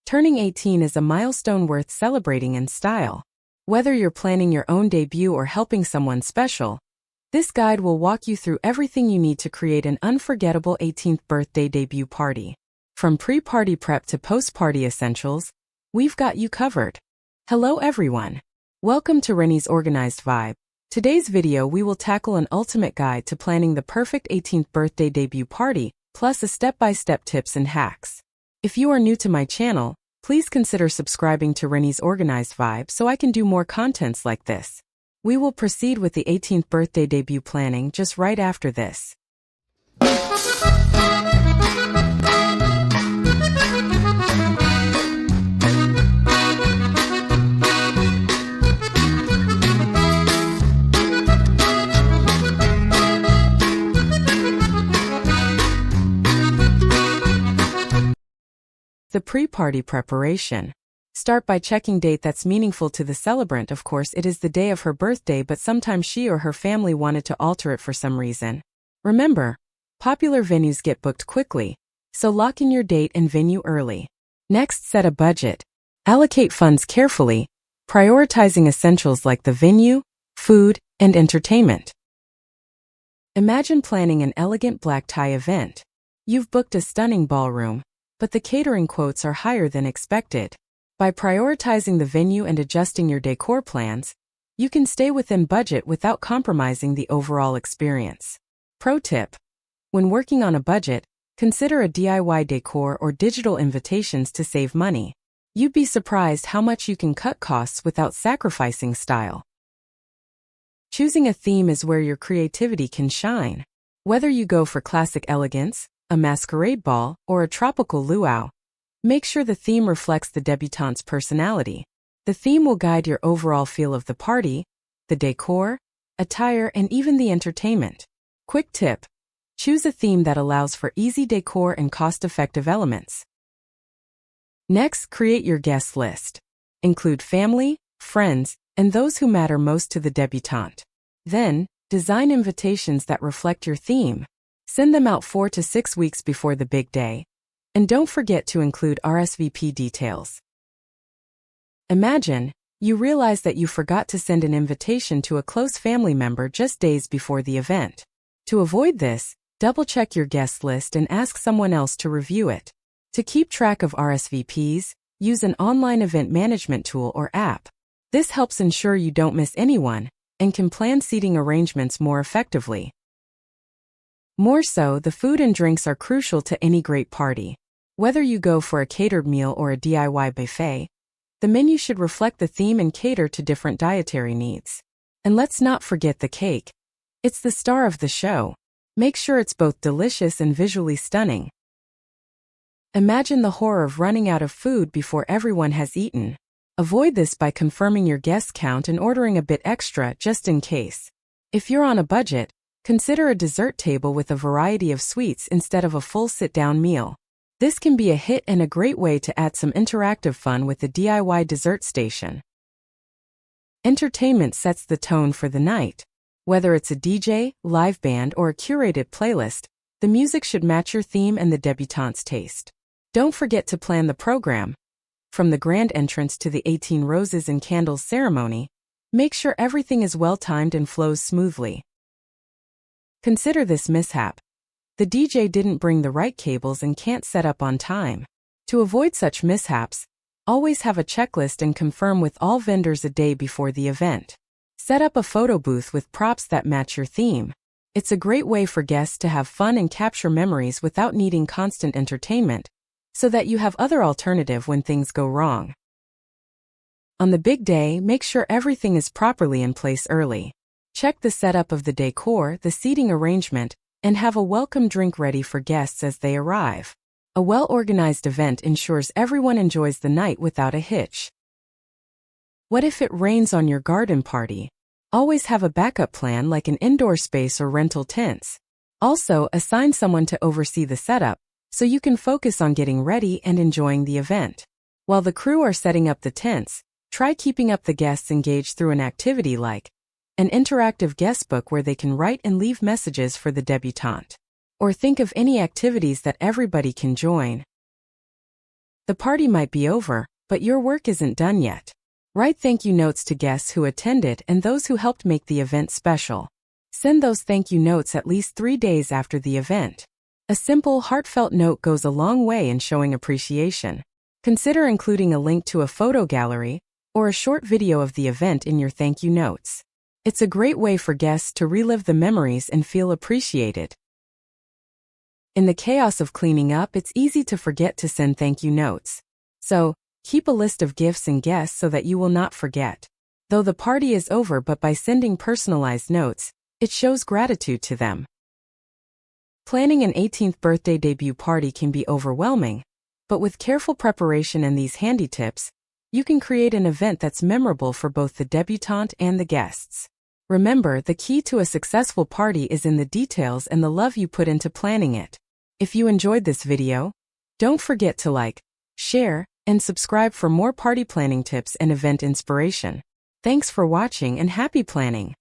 Turning 18 is a milestone worth celebrating in style. Whether you're planning your own debut or helping someone special, this guide will walk you through everything you need to create an unforgettable 18th birthday debut party. From pre-party prep to post-party essentials, we've got you covered. Hello everyone. Welcome to Rennie's Organized Vibe. Today's video we will tackle an ultimate guide to planning the perfect 18th birthday debut party, plus a step-by-step tips and hacks. If you are new to my channel, please consider subscribing to Rennie's Organized Vibe so I can do more contents like this. We will proceed with the 18th birthday debut planning just right after this. The pre-party preparation. Start by checking date that's meaningful to the celebrant. Of course, it is the day of her birthday, but sometimes she or her family wanted to alter it for some reason. Remember, popular venues get booked quickly, so lock in your date and venue early. Next, set a budget. Allocate funds carefully, prioritizing essentials like the venue, food, and entertainment. Imagine planning an elegant black tie event. You've booked a stunning ballroom, but the catering quotes are higher than expected. By prioritizing the venue and adjusting your decor plans, you can stay within budget without compromising the overall experience. Pro tip: when working on a budget, consider a DIY decor or digital invitations to save money. You'd be surprised how much you can cut costs without sacrificing style. Choosing a theme is where your creativity can shine. Whether you go for classic elegance, a masquerade ball, or a tropical luau, make sure the theme reflects the debutante's personality. The theme will guide your overall feel of the party, the decor, attire, and even the entertainment. Quick tip: choose a theme that allows for easy decor and cost-effective elements. Next, create your guest list. Include family, friends, and those who matter most to the debutante. Then, design invitations that reflect your theme. Send them out 4 to 6 weeks before the big day. And don't forget to include RSVP details. Imagine, you realize that you forgot to send an invitation to a close family member just days before the event. To avoid this, double-check your guest list and ask someone else to review it. To keep track of RSVPs, use an online event management tool or app. This helps ensure you don't miss anyone and can plan seating arrangements more effectively. More so, the food and drinks are crucial to any great party. Whether you go for a catered meal or a DIY buffet, the menu should reflect the theme and cater to different dietary needs. And let's not forget the cake. It's the star of the show. Make sure it's both delicious and visually stunning. Imagine the horror of running out of food before everyone has eaten. Avoid this by confirming your guest count and ordering a bit extra just in case. If you're on a budget, consider a dessert table with a variety of sweets instead of a full sit-down meal. This can be a hit and a great way to add some interactive fun with the DIY dessert station. Entertainment sets the tone for the night. Whether it's a DJ, live band, or a curated playlist, the music should match your theme and the debutante's taste. Don't forget to plan the program. From the grand entrance to the 18 roses and candles ceremony, make sure everything is well-timed and flows smoothly. Consider this mishap. The DJ didn't bring the right cables and can't set up on time. To avoid such mishaps, always have a checklist and confirm with all vendors a day before the event. Set up a photo booth with props that match your theme. It's a great way for guests to have fun and capture memories without needing constant entertainment, so that you have other alternative when things go wrong. On the big day, make sure everything is properly in place early. Check the setup of the decor, the seating arrangement, and have a welcome drink ready for guests as they arrive. A well-organized event ensures everyone enjoys the night without a hitch. What if it rains on your garden party? Always have a backup plan like an indoor space or rental tents. Also, assign someone to oversee the setup, so you can focus on getting ready and enjoying the event. While the crew are setting up the tents, try keeping up the guests engaged through an activity like an interactive guestbook where they can write and leave messages for the debutante. Or think of any activities that everybody can join. The party might be over, but your work isn't done yet. Write thank you notes to guests who attended and those who helped make the event special. Send those thank you notes at least 3 days after the event. A simple, heartfelt note goes a long way in showing appreciation. Consider including a link to a photo gallery or a short video of the event in your thank you notes. It's a great way for guests to relive the memories and feel appreciated. In the chaos of cleaning up, it's easy to forget to send thank you notes. So, keep a list of gifts and guests so that you will not forget. Though the party is over, but by sending personalized notes, it shows gratitude to them. Planning an 18th birthday debut party can be overwhelming, but with careful preparation and these handy tips, you can create an event that's memorable for both the debutante and the guests. Remember, the key to a successful party is in the details and the love you put into planning it. If you enjoyed this video, don't forget to like, share, and subscribe for more party planning tips and event inspiration. Thanks for watching and happy planning!